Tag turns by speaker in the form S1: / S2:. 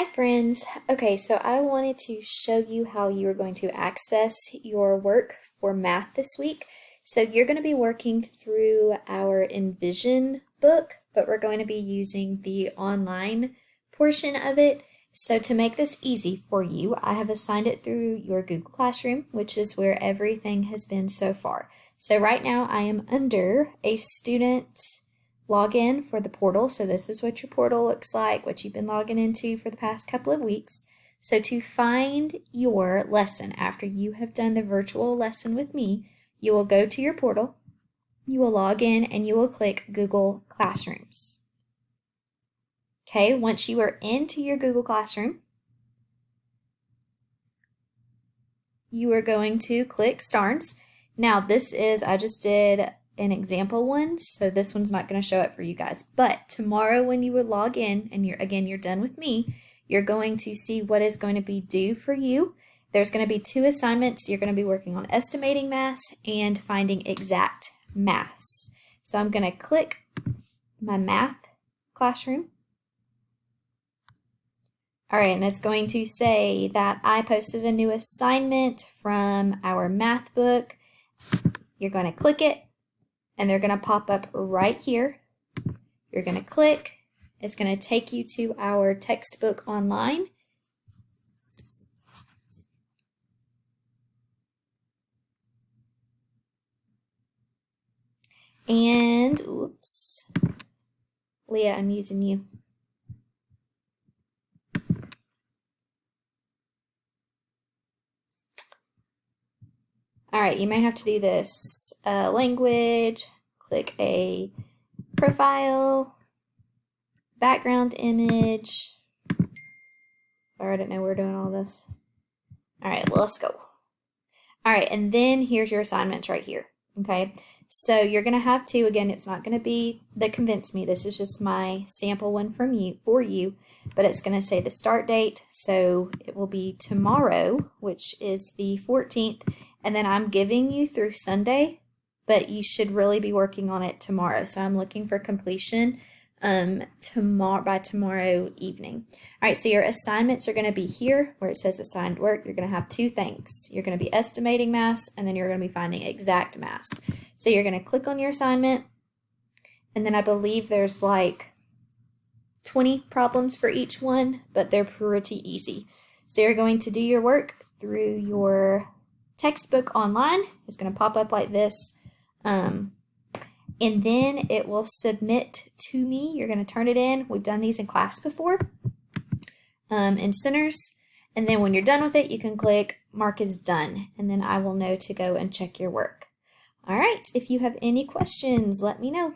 S1: friends. Okay, so I wanted to show you how you are going to access your work for math this week. So you're going to be working through our Envision book, but we're going to be using the online portion of it. So to make this easy for you, I have assigned it through your Google Classroom, which is where everything has been so far. So right now I am under a student login for the portal. So this is what your portal looks like, what you've been logging into for the past couple of weeks. So to find your lesson after you have done the virtual lesson with me, you will go to your portal, you will log in, and you will click Google Classrooms. Okay, once you are into your Google Classroom, you are going to click Starnes. Now this is, I just did an example one, so this one's not going to show up for you guys. But tomorrow when you would log in and you're done with me, you're going to see what is going to be due for you. There's going to be 2 assignments. You're going to be working on estimating mass and finding exact mass. So I'm going to click my math classroom. All right, and it's going to say that I posted a new assignment from our math book. You're going to click it, and they're going to pop up right here. You're going to click. It's going to take you to our textbook online. And, oops, Leah, I'm using you. All right, you may have to do this. Language, click a profile, background image. Sorry, I didn't know we were doing all this. All right, well, let's go. All right, and then here's your assignments right here, okay? So you're going to have 2. Again, it's not going to be the Convince Me. This is just my sample one for you, but it's going to say the start date. So it will be tomorrow, which is the 14th, and then I'm giving you through Sunday, but you should really be working on it tomorrow. So I'm looking for completion by tomorrow evening. All right, so your assignments are going to be here where it says assigned work. You're going to have 2 things. You're going to be estimating mass, and then you're going to be finding exact mass. So you're going to click on your assignment, and then I believe there's like 20 problems for each one, but they're pretty easy. So you're going to do your work through your textbook online. It's going to pop up like this. And then it will submit to me. You're going to turn it in. We've done these in class before in Centers. And then when you're done with it, you can click Mark is done. And then I will know to go and check your work. All right. If you have any questions, let me know.